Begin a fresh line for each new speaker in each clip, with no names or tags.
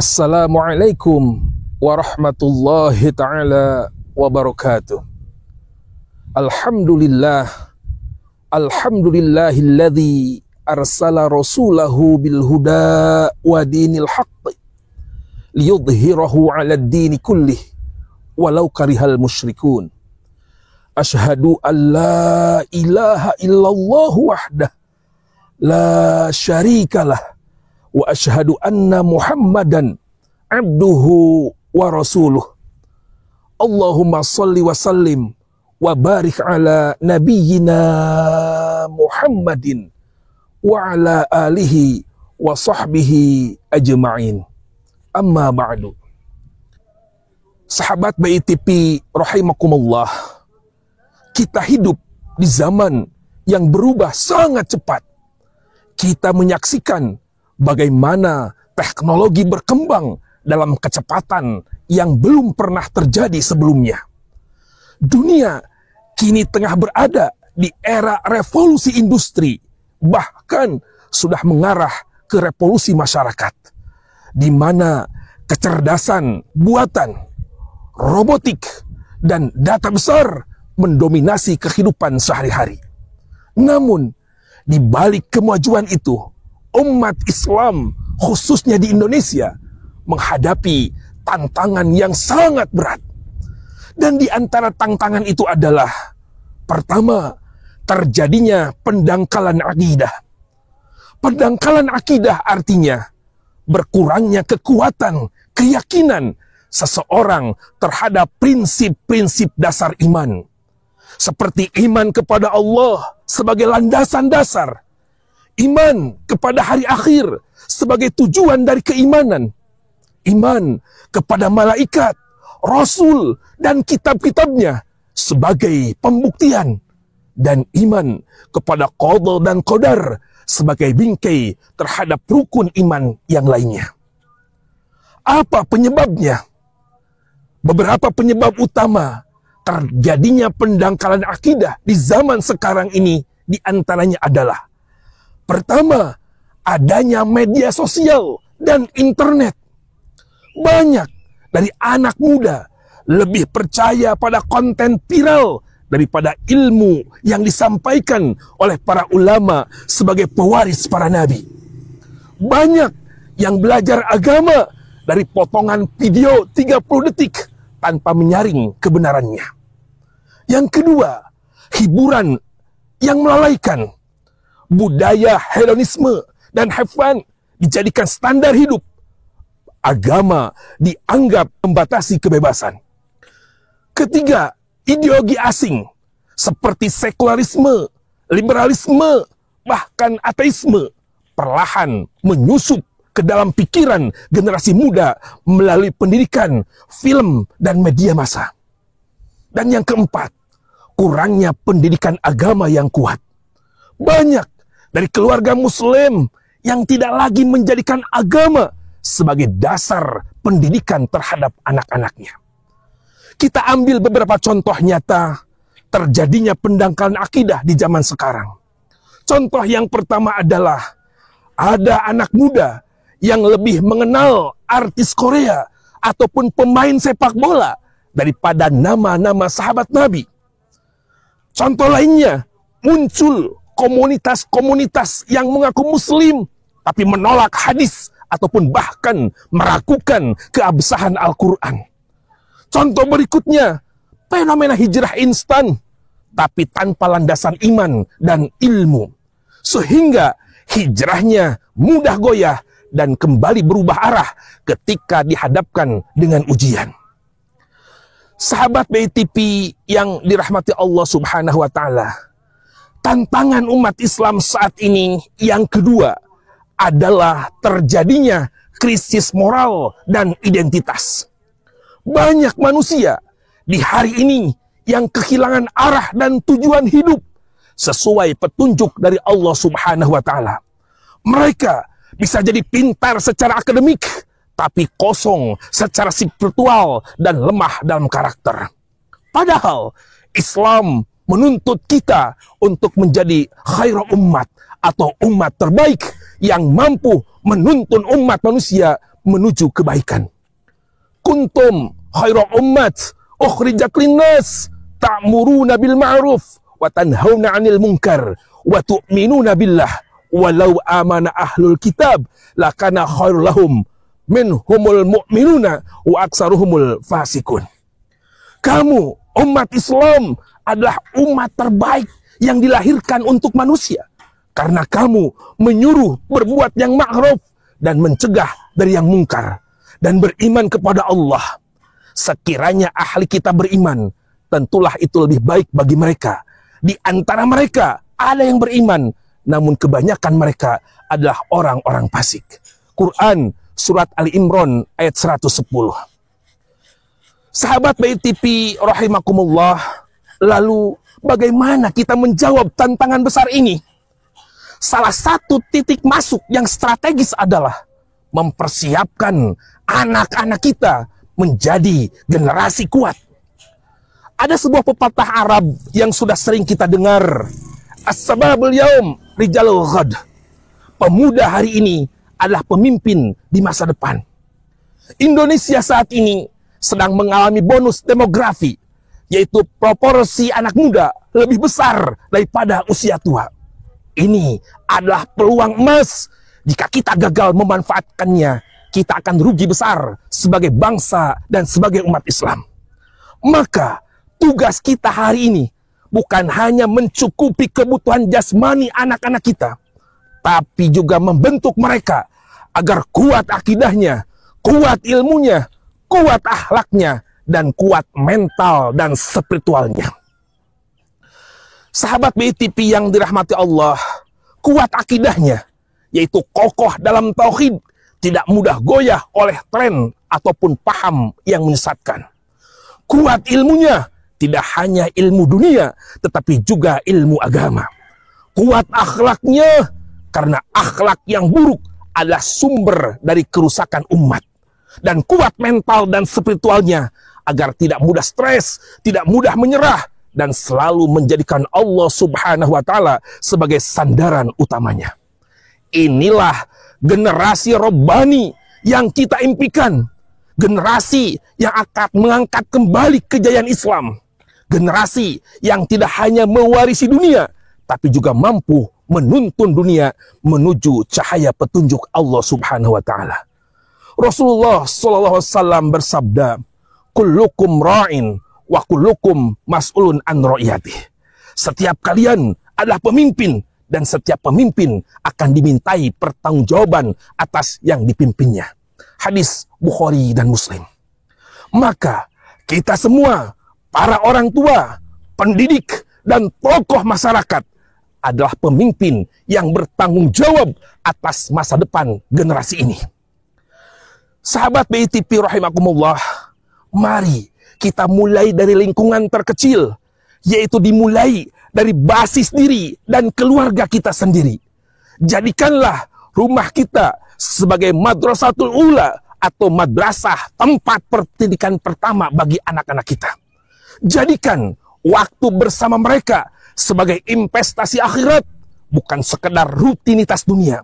Assalamualaikum warahmatullahi ta'ala wabarakatuh. Alhamdulillahilladzi arsala rasulahu bilhuda wa dinil haqq liyudhhirahu 'alad dini kullih walau karihal musyrikun. Asyhadu an la ilaha illallah wahdah la syarikalah wa asyhadu anna Muhammadan abduhu wa rasuluh. Allahumma salli wa sallim wa barik ala nabiyyina Muhammadin wa ala alihi wa sahbihi ajma'in. Amma ba'du. Sahabat BITP rahimakumullah, kita hidup di zaman yang berubah sangat cepat. Kita menyaksikan bagaimana teknologi berkembang dalam kecepatan yang belum pernah terjadi sebelumnya. Dunia kini tengah berada di era revolusi industri, bahkan sudah mengarah ke revolusi masyarakat, di mana kecerdasan buatan, robotik, dan data besar mendominasi kehidupan sehari-hari. Namun, di balik kemajuan itu, umat Islam, khususnya di Indonesia, menghadapi tantangan yang sangat berat. Dan di antara tantangan itu adalah, pertama, terjadinya pendangkalan akidah. Pendangkalan akidah artinya berkurangnya kekuatan, keyakinan seseorang terhadap prinsip-prinsip dasar iman. Seperti iman kepada Allah sebagai landasan dasar, iman kepada hari akhir sebagai tujuan dari keimanan, iman kepada malaikat, rasul, dan kitab-kitabnya sebagai pembuktian, dan iman kepada qada dan qadar sebagai bingkai terhadap rukun iman yang lainnya. Apa penyebabnya? Beberapa penyebab utama terjadinya pendangkalan akidah di zaman sekarang ini diantaranya adalah: pertama, adanya media sosial dan internet. Banyak dari anak muda lebih percaya pada konten viral daripada ilmu yang disampaikan oleh para ulama sebagai pewaris para nabi. Banyak yang belajar agama dari potongan video 30 detik tanpa menyaring kebenarannya. Yang kedua, hiburan yang melalaikan. Budaya hedonisme dan have fun dijadikan standar hidup. Agama dianggap membatasi kebebasan. Ketiga, ideologi asing seperti sekularisme, liberalisme, bahkan ateisme perlahan menyusup ke dalam pikiran generasi muda melalui pendidikan, film, dan media massa. Dan yang keempat, kurangnya pendidikan agama yang kuat. Banyak dari keluarga muslim yang tidak lagi menjadikan agama sebagai dasar pendidikan terhadap anak-anaknya. Kita ambil beberapa contoh nyata terjadinya pendangkalan akidah di zaman sekarang. Contoh yang pertama adalah ada anak muda yang lebih mengenal artis Korea ataupun pemain sepak bola daripada nama-nama sahabat Nabi. Contoh lainnya, muncul komunitas-komunitas yang mengaku muslim tapi menolak hadis ataupun bahkan meragukan keabsahan Al-Quran. Contoh berikutnya, fenomena hijrah instan tapi tanpa landasan iman dan ilmu, sehingga hijrahnya mudah goyah dan kembali berubah arah ketika dihadapkan dengan ujian. Sahabat BITP yang dirahmati Allah Subhanahu wa Ta'ala, tantangan umat Islam saat ini yang kedua adalah terjadinya krisis moral dan identitas. Banyak manusia di hari ini yang kehilangan arah dan tujuan hidup sesuai petunjuk dari Allah Subhanahu wa Ta'ala. Mereka bisa jadi pintar secara akademik, tapi kosong secara spiritual dan lemah dalam karakter. Padahal Islam menuntut kita untuk menjadi khairul ummat atau umat terbaik yang mampu menuntun umat manusia menuju kebaikan. Kuntum khaira ummat ukhrijat linnas ta'muruna bil ma'ruf wa tanhauna 'anil munkar wa tu'minuna billah walau amana ahlul kitab lakana khairul lahum minhumul mu'minuna wa aksaruhumul fasikun. Kamu umat Islam adalah umat terbaik yang dilahirkan untuk manusia karena kamu menyuruh berbuat yang ma'ruf dan mencegah dari yang mungkar dan beriman kepada Allah. Sekiranya ahli kita beriman, tentulah itu lebih baik bagi mereka. Di antara mereka ada yang beriman, namun kebanyakan mereka adalah orang-orang fasik. Quran surat Ali Imran ayat 110. Sahabat Bait TV rahimakumullah, lalu bagaimana kita menjawab tantangan besar ini? Salah satu titik masuk yang strategis adalah mempersiapkan anak-anak kita menjadi generasi kuat. Ada sebuah pepatah Arab yang sudah sering kita dengar. As-sababul yaum rijalul ghad. Pemuda hari ini adalah pemimpin di masa depan. Indonesia saat ini sedang mengalami bonus demografi, yaitu proporsi anak muda lebih besar daripada usia tua. Ini adalah peluang emas. Jika kita gagal memanfaatkannya, kita akan rugi besar sebagai bangsa dan sebagai umat Islam. Maka tugas kita hari ini bukan hanya mencukupi kebutuhan jasmani anak-anak kita, tapi juga membentuk mereka agar kuat akidahnya, kuat ilmunya, kuat akhlaknya, dan kuat mental dan spiritualnya. Sahabat BTP yang dirahmati Allah, kuat akidahnya, yaitu kokoh dalam tauhid, tidak mudah goyah oleh tren ataupun paham yang menyesatkan. Kuat ilmunya, tidak hanya ilmu dunia, tetapi juga ilmu agama. Kuat akhlaknya, karena akhlak yang buruk adalah sumber dari kerusakan umat. Dan kuat mental dan spiritualnya, agar tidak mudah stres, tidak mudah menyerah, dan selalu menjadikan Allah Subhanahu wa Ta'ala sebagai sandaran utamanya. Inilah generasi Rabbani yang kita impikan. Generasi yang akan mengangkat kembali kejayaan Islam. Generasi yang tidak hanya mewarisi dunia, tapi juga mampu menuntun dunia menuju cahaya petunjuk Allah Subhanahu wa Ta'ala. Rasulullah SAW bersabda, kullukum ra'in wa kullukum mas'ulun an ra'iyatih. Setiap kalian adalah pemimpin, dan setiap pemimpin akan dimintai pertanggungjawaban atas yang dipimpinnya. Hadis Bukhari dan Muslim. Maka kita semua, para orang tua, pendidik, dan tokoh masyarakat adalah pemimpin yang bertanggung jawab atas masa depan generasi ini. Sahabat BTP rahimakumullah, mari kita mulai dari lingkungan terkecil, yaitu dimulai dari basis diri dan keluarga kita sendiri. Jadikanlah rumah kita sebagai madrasatul ula atau madrasah, tempat pendidikan pertama bagi anak-anak kita. Jadikan waktu bersama mereka sebagai investasi akhirat, bukan sekedar rutinitas dunia.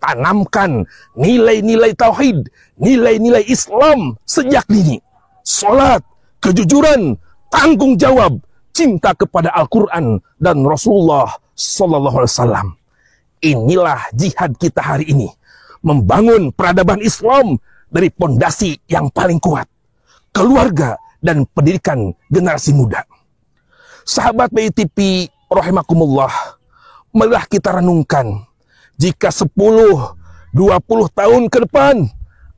Tanamkan nilai-nilai tauhid, nilai-nilai Islam sejak dini. Salat, kejujuran, tanggung jawab, cinta kepada Al-Quran dan Rasulullah SAW. Inilah jihad kita hari ini, membangun peradaban Islam dari pondasi yang paling kuat, keluarga dan pendidikan generasi muda. Sahabat BTP rahimakumullah, marilah kita renungkan, jika 10-20 tahun ke depan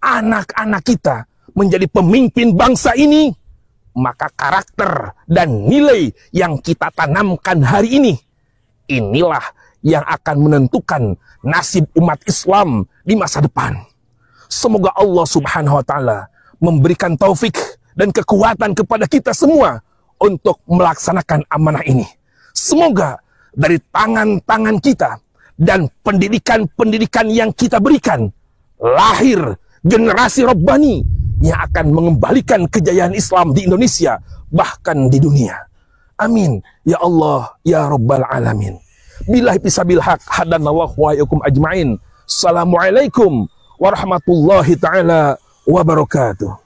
anak-anak kita menjadi pemimpin bangsa ini, maka karakter dan nilai yang kita tanamkan hari ini, inilah yang akan menentukan nasib umat Islam di masa depan. Semoga Allah Subhanahu wa Ta'ala memberikan taufik dan kekuatan kepada kita semua untuk melaksanakan amanah ini. Semoga dari tangan-tangan kita dan pendidikan-pendidikan yang kita berikan, lahir generasi Rabbani yang akan mengembalikan kejayaan Islam di Indonesia, bahkan di dunia. Amin. Ya Allah, ya Rabbal Alamin. Billahi bisabil haq, hadanallahu wa iyyakum ajma'in. Assalamualaikum warahmatullahi taala wabarakatuh.